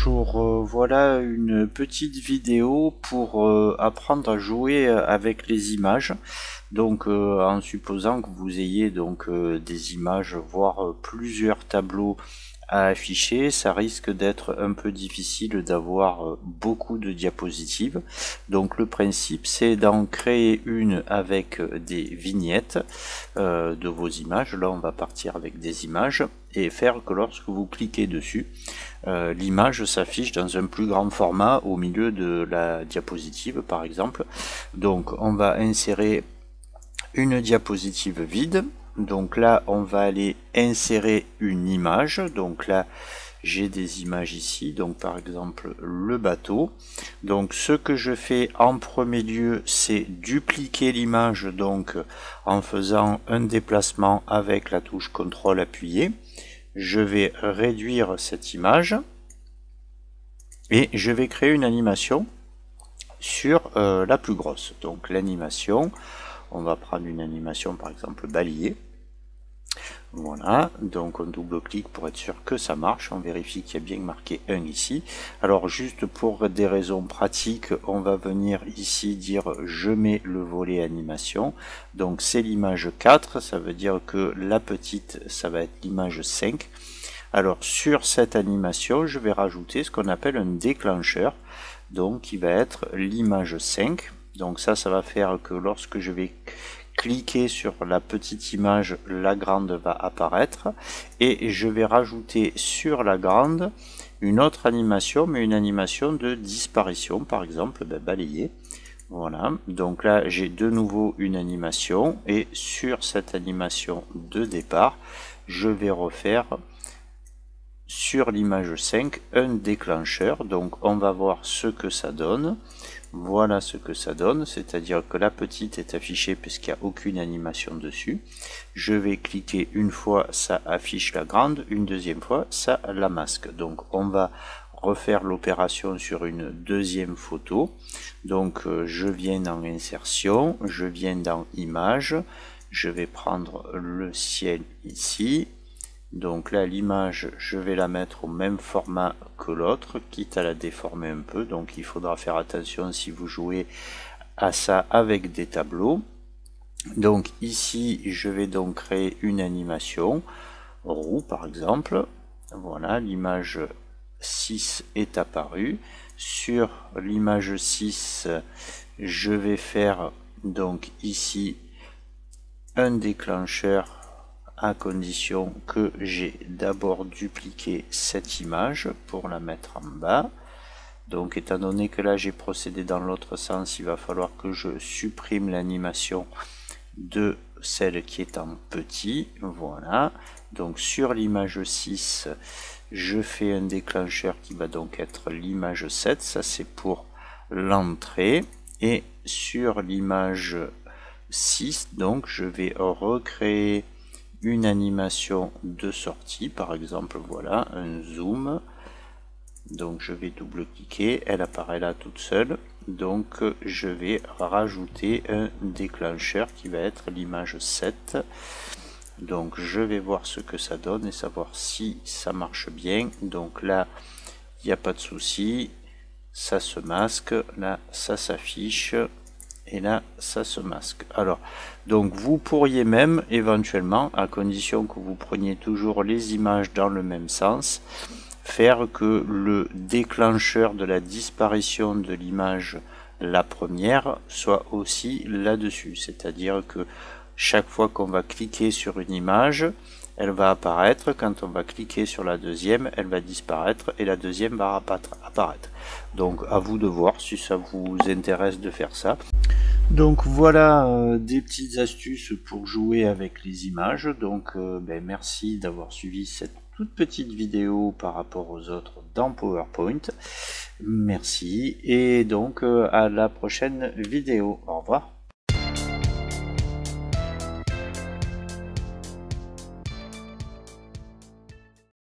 Bonjour, voilà une petite vidéo pour apprendre à jouer avec les images. Donc en supposant que vous ayez donc des images, voire plusieurs tableaux à afficher, ça risque d'être un peu difficile d'avoir beaucoup de diapositives. Donc le principe, c'est d'en créer une avec des vignettes de vos images. Là on va partir avec des images et faire que lorsque vous cliquez dessus, l'image s'affiche dans un plus grand format au milieu de la diapositive par exemple. Donc on va insérer une diapositive vide. Donc là on va aller insérer une image. Donc là j'ai des images ici, donc par exemple le bateau. Donc ce que je fais en premier lieu, c'est dupliquer l'image, donc en faisant un déplacement avec la touche CTRL appuyé. Je vais réduire cette image et je vais créer une animation sur la plus grosse. Donc l'animation, on va prendre une animation par exemple balayer. Voilà, donc on double-clique pour être sûr que ça marche, on vérifie qu'il y a bien marqué 1 ici. Alors juste pour des raisons pratiques, on va venir ici dire je mets le volet animation. Donc c'est l'image 4, ça veut dire que la petite, ça va être l'image 5. Alors sur cette animation, je vais rajouter ce qu'on appelle un déclencheur, donc qui va être l'image 5. Donc ça va faire que lorsque je vais cliquer sur la petite image, la grande va apparaître et je vais rajouter sur la grande une autre animation, mais une animation de disparition, par exemple balayer. Voilà, donc là j'ai de nouveau une animation et sur cette animation de départ, je vais refaire sur l'image 5 un déclencheur. Donc on va voir ce que ça donne. Voilà ce que ça donne, c'est-à-dire que la petite est affichée puisqu'il n'y a aucune animation dessus. Je vais cliquer une fois, ça affiche la grande, une deuxième fois, ça la masque. Donc on va refaire l'opération sur une deuxième photo. Donc je viens dans insertion, je viens dans image, je vais prendre le ciel ici. Donc là l'image, je vais la mettre au même format que l'autre, quitte à la déformer un peu. Donc il faudra faire attention si vous jouez à ça avec des tableaux. Donc ici je vais donc créer une animation roue par exemple. Voilà, l'image 6 est apparue. Sur l'image 6, je vais faire donc ici un déclencheur à condition que j'ai d'abord dupliqué cette image pour la mettre en bas. Donc étant donné que là j'ai procédé dans l'autre sens, il va falloir que je supprime l'animation de celle qui est en petit. Voilà, donc sur l'image 6, je fais un déclencheur qui va donc être l'image 7, ça c'est pour l'entrée. Et sur l'image 6, donc je vais recréer une animation de sortie, par exemple voilà un zoom. Donc je vais double cliquer, elle apparaît là toute seule. Donc je vais rajouter un déclencheur qui va être l'image 7. Donc je vais voir ce que ça donne et savoir si ça marche bien. Donc là il n'y a pas de souci, ça se masque, là ça s'affiche et là ça se masque. Alors donc vous pourriez même éventuellement, à condition que vous preniez toujours les images dans le même sens, faire que le déclencheur de la disparition de l'image, la première, soit aussi là-dessus, c'est-à-dire que chaque fois qu'on va cliquer sur une image, elle va apparaître, quand on va cliquer sur la deuxième, elle va disparaître et la deuxième va apparaître. Donc à vous de voir si ça vous intéresse de faire ça. Donc voilà des petites astuces pour jouer avec les images. Donc merci d'avoir suivi cette toute petite vidéo par rapport aux autres dans PowerPoint. Merci et donc à la prochaine vidéo. Au revoir.